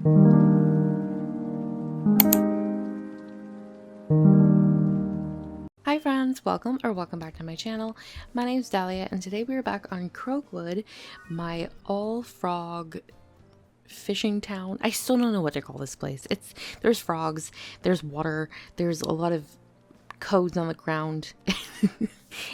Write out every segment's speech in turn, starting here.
Hi friends, welcome back to my channel. My name is Dahlia and today we are back on Croakwood, my all frog fishing town. I still don't know what to call this place. There's frogs, there's water, there's a lot of codes on the ground.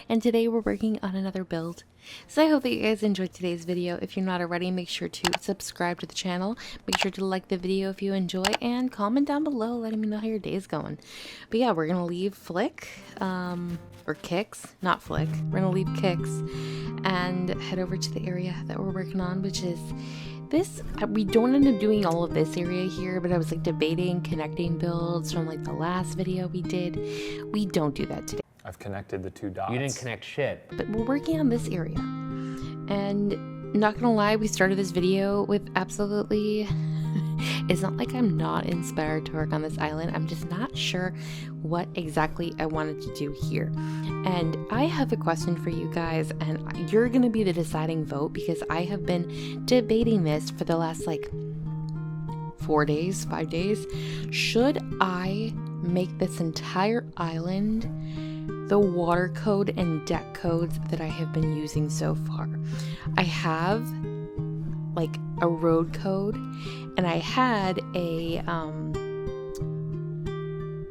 And today we're working on another build. So I hope that you guys enjoyed today's video. If you're not already, make sure to subscribe to the channel. Make sure to like the video if you enjoy and comment down below letting me know how your day is going. But yeah, we're gonna leave Flick, or Kicks, not Flick. We're gonna leave Kicks and head over to the area that we're working on, which is this. We don't end up doing all of this area here, but I was like debating connecting builds from like the last video we did. We don't do that today. I've connected the two dots. You didn't connect shit. But we're working on this area. And not gonna lie, we started this video with absolutely... It's not like I'm not inspired to work on this island. I'm just not sure what exactly I wanted to do here. And I have a question for you guys, and you're gonna be the deciding vote because I have been debating this for the last like 5 days. Should I make this entire island the water code and deck codes that I have been using so far? I have like a road code, and I had a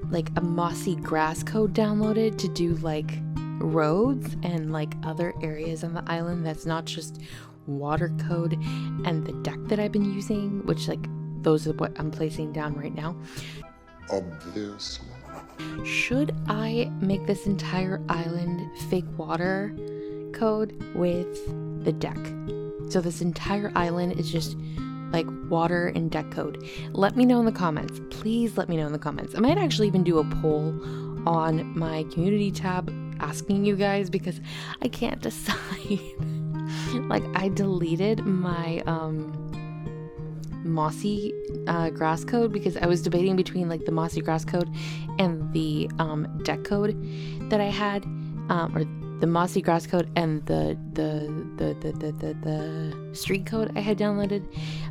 like a mossy grass code downloaded to do like roads and like other areas on the island that's not just water code and the deck that I've been using, which like those are what I'm placing down right now. Obviously. Should I make this entire island fake water code with the deck? So this entire island is just like water and deck code. Let me know in the comments. Please let me know in the comments. I might actually even do a poll on my community tab asking you guys because I can't decide. Like I deleted my mossy grass code because I was debating between like the mossy grass code and the deck code that I had, or the mossy grass code and the street code I had downloaded,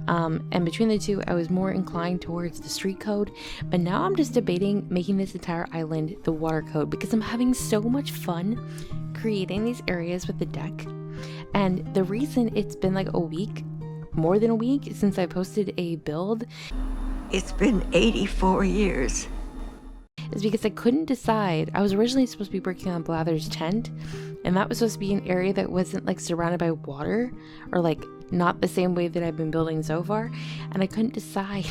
and between the two I was more inclined towards the street code. But now I'm just debating making this entire island the water code because I'm having so much fun creating these areas with the deck. And the reason it's been like a week, more than a week, since I posted a build, it's been 84 years. is because I couldn't decide. I was originally supposed to be working on Blather's tent, and that was supposed to be an area that wasn't like surrounded by water, or like not the same way that I've been building so far, and I couldn't decide.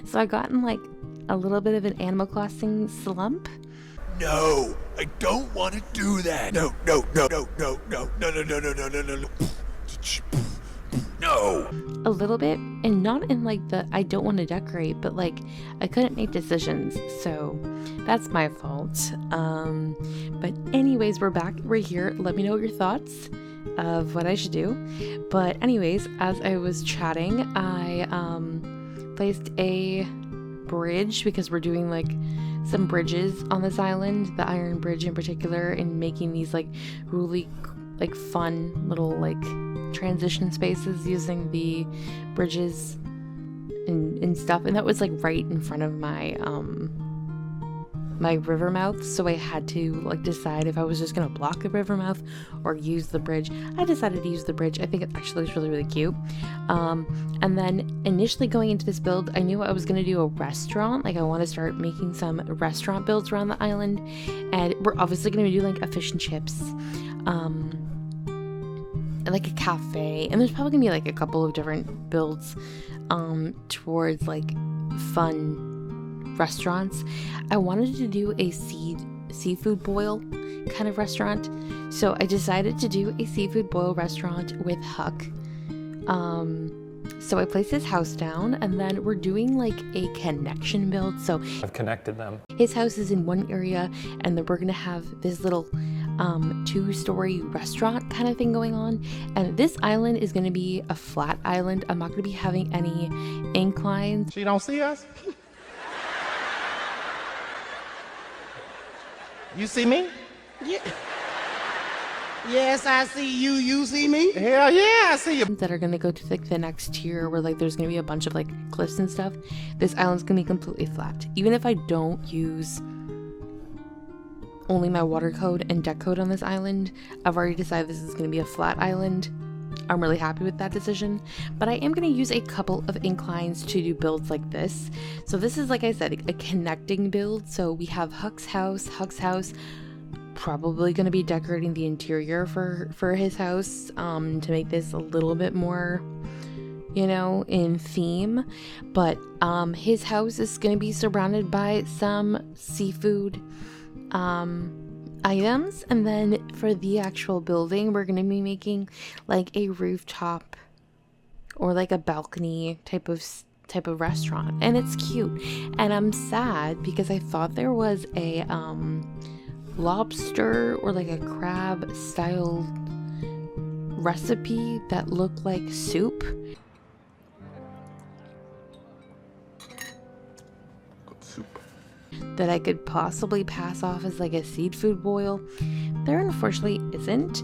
So I got in like a little bit of an Animal Crossing slump. No, I don't want to do that. No. No. A little bit, and not in like the I don't want to decorate, but like I couldn't make decisions, so that's my fault. But anyways, we're back, we're here. Let me know your thoughts of what I should do. But anyways, as I was chatting, I placed a bridge because we're doing like some bridges on this island, the iron bridge in particular, and making these like really like fun little like transition spaces using the bridges and stuff. And that was like right in front of my my river mouth, so I had to like decide if I was just gonna block the river mouth or use the bridge. I decided to use the bridge. I think it actually looks really cute. And then initially going into this build, I knew I was gonna do a restaurant. Like I want to start making some restaurant builds around the island, and we're obviously gonna be doing like a fish and chips, like a cafe, and there's probably gonna be like a couple of different builds towards like fun restaurants. I wanted to do a seafood boil kind of restaurant, so I decided to do a seafood boil restaurant with Huck. So I placed his house down, and then we're doing like a connection build. So I've connected them. His house is in one area, and then we're gonna have this little 2-story restaurant kind of thing going on. And this island is gonna be a flat island. I'm not gonna be having any inclines. She don't see us? You see me? Yeah. Yes, I see you. You see me? Hell yeah, I see you. that are gonna go to like the next tier where like there's gonna be a bunch of like cliffs and stuff. This island's gonna be completely flat. Even if I don't use only my water code and deck code on this island, I've already decided this is gonna be a flat island. I'm really happy with that decision, but I am going to use a couple of inclines to do builds like this. So this is, like I said, a connecting build. So we have Huck's house, probably going to be decorating the interior for his house to make this a little bit more, you know, in theme. But his house is going to be surrounded by some seafood items, and then for the actual building we're going to be making like a rooftop or like a balcony type of restaurant, and it's cute. And I'm sad because I thought there was a lobster or like a crab style recipe that looked like soup. That I could possibly pass off as like a seafood boil. There unfortunately isn't.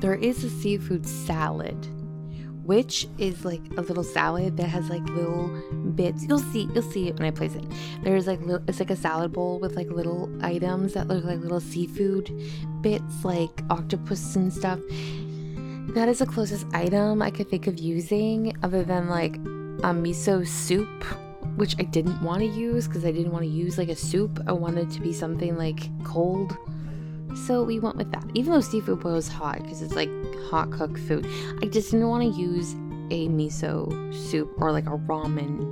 There is a seafood salad, which is like a little salad that has like little bits. You'll see it when I place it. There's like it's like a salad bowl with like little items that look like little seafood bits, like octopus and stuff. That is the closest item I could think of using, other than like a miso soup, which I didn't want to use because I didn't want to use like a soup. I wanted it to be something like cold. So we went with that. Even though seafood boil is hot because it's like hot cooked food, I just didn't want to use a miso soup or like a ramen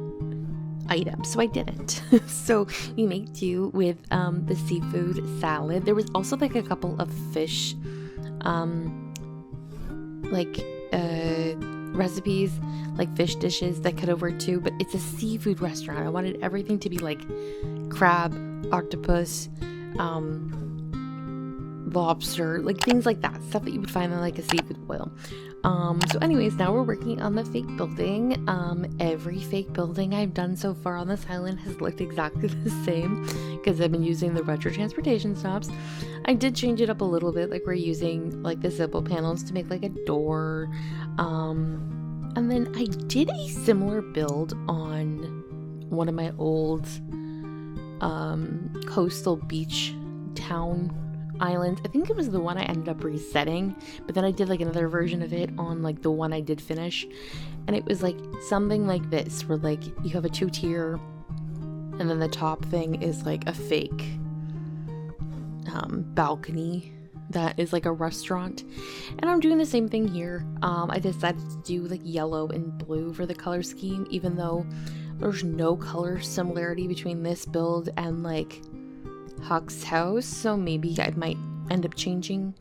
item. So I didn't. So we make do with the seafood salad. There was also like a couple of fish recipes, like fish dishes that could over too, but it's a seafood restaurant. I wanted everything to be like crab, octopus, lobster, like things like that, stuff that you would find in like a seafood boil. So anyways, now we're working on the fake building. Every fake building I've done so far on this island has looked exactly the same because I've been using the retro transportation stops. I did change it up a little bit, like we're using like the zippo panels to make like a door. And then I did a similar build on one of my old coastal beach town islands. I think it was the one I ended up resetting, but then I did like another version of it on like the one I did finish, and it was like something like this, where like you have a 2-tier and then the top thing is like a fake balcony that is like a restaurant. And I'm doing the same thing here. I decided to do like yellow and blue for the color scheme, even though there's no color similarity between this build and like Huck's house. So maybe I might end up changing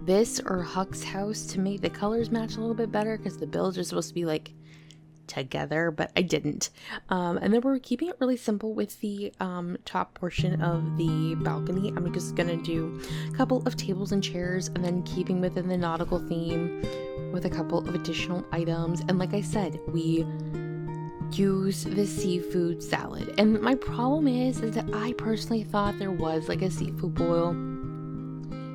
this or Huck's house to make the colors match a little bit better, because the builds are supposed to be like together, but I didn't. And then we're keeping it really simple with the top portion of the balcony. I'm just gonna do a couple of tables and chairs, and then keeping within the nautical theme with a couple of additional items. And like I said, we use the seafood salad. And my problem is that I personally thought there was like a seafood boil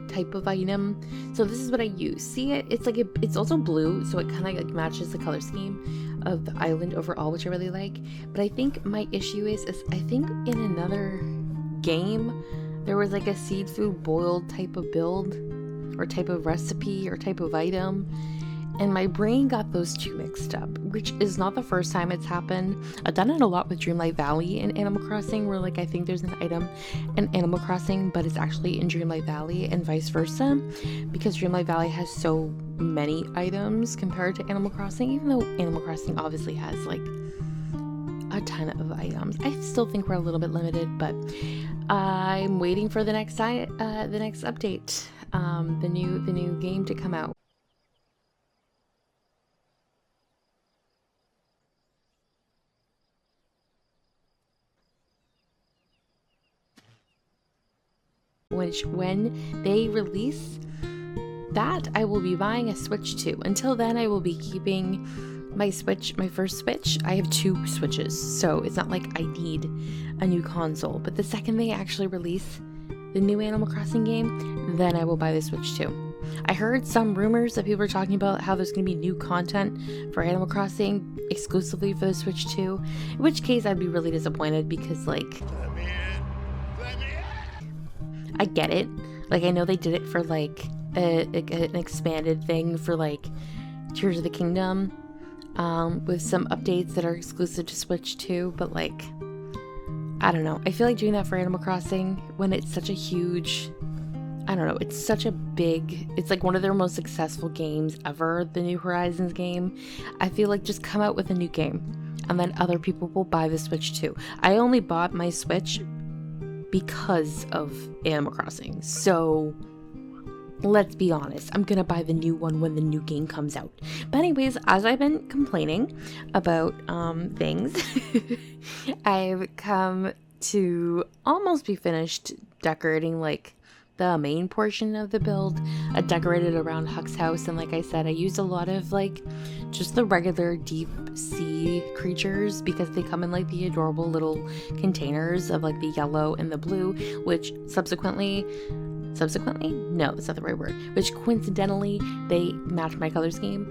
type of item. So this is what I use. See it? It's like it's also blue, so it kind of like matches the color scheme of the island overall, which I really like. But I think my issue is I think in another game there was like a seafood boiled type of build or type of recipe or type of item, and my brain got those two mixed up, which is not the first time it's happened. I've done it a lot with Dreamlight Valley in Animal Crossing, where like I think there's an item in Animal Crossing, but it's actually in Dreamlight Valley, and vice versa, because Dreamlight Valley has so many items compared to Animal Crossing, even though Animal Crossing obviously has like a ton of items. I still think we're a little bit limited, but I'm waiting for the next update, the new game to come out. Which when they release that, I will be buying a Switch 2. Until then, I will be keeping my first Switch. I have 2 Switches, so it's not like I need a new console. But the second they actually release the new Animal Crossing game, then I will buy the Switch 2. I heard some rumors that people were talking about how there's going to be new content for Animal Crossing exclusively for the Switch 2, in which case I'd be really disappointed because, like, I get it. Like, I know they did it for, like, an expanded thing for, like, Tears of the Kingdom, with some updates that are exclusive to Switch 2, but, like, I don't know. I feel like doing that for Animal Crossing when it's such a huge, I don't know, it's such a big, it's like one of their most successful games ever, the New Horizons game. I feel like just come out with a new game and then other people will buy the Switch too. I only bought my Switch because of Animal Crossing, so let's be honest, I'm gonna buy the new one when the new game comes out. But anyways, as I've been complaining about things, I've come to almost be finished decorating like the main portion of the build. I decorated around Huck's house, and like I said, I used a lot of like just the regular deep sea creatures because they come in like the adorable little containers of like the yellow and the blue, which subsequently, no, that's not the right word, which coincidentally they match my color scheme.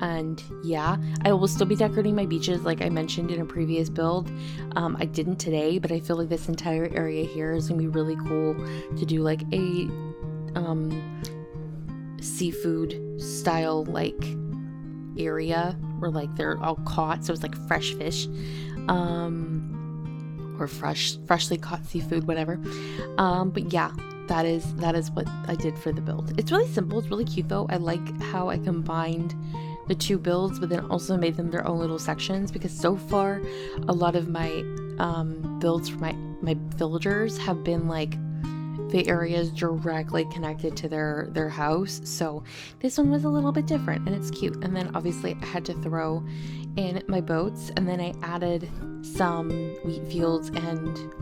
And yeah, I will still be decorating my beaches like I mentioned in a previous build. I didn't today, but I feel like this entire area here is gonna be really cool to do like a seafood style like area where like they're all caught, so it's like fresh fish. Or freshly caught seafood, whatever. But yeah, that is what I did for the build. It's really simple. It's really cute though. I like how I combined the two builds, but then also made them their own little sections, because so far a lot of my builds for my villagers have been like the areas directly connected to their house. So this one was a little bit different and it's cute. And then obviously I had to throw in my boats, and then I added some wheat fields and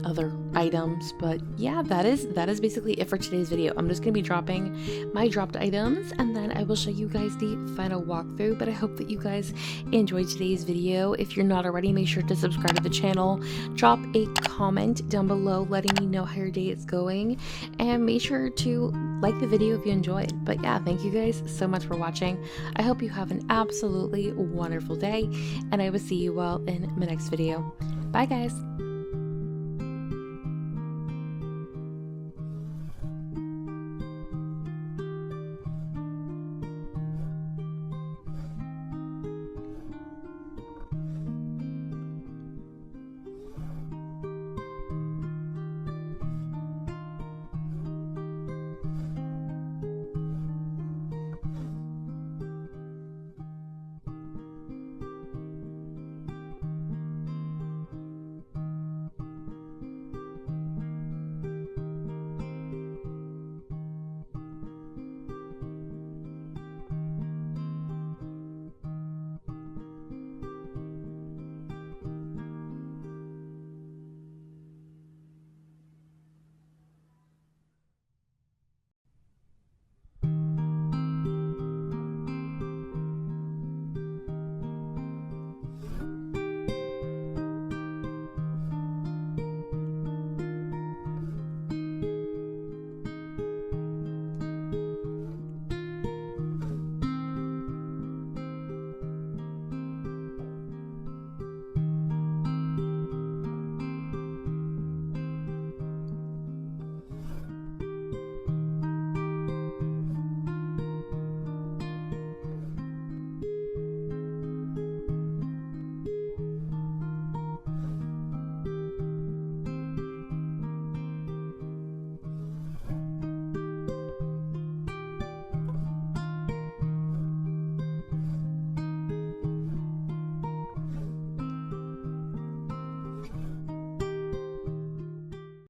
other items. But yeah, that is basically it for today's video. I'm just gonna be dropping my dropped items and then I will show you guys the final walkthrough. But I hope that you guys enjoyed today's video. If you're not already, make sure to subscribe to the channel, drop a comment down below letting me know how your day is going, and make sure to like the video if you enjoyed. But yeah, thank you guys so much for watching. I hope you have an absolutely wonderful day, and I will see you all in my next video. Bye guys.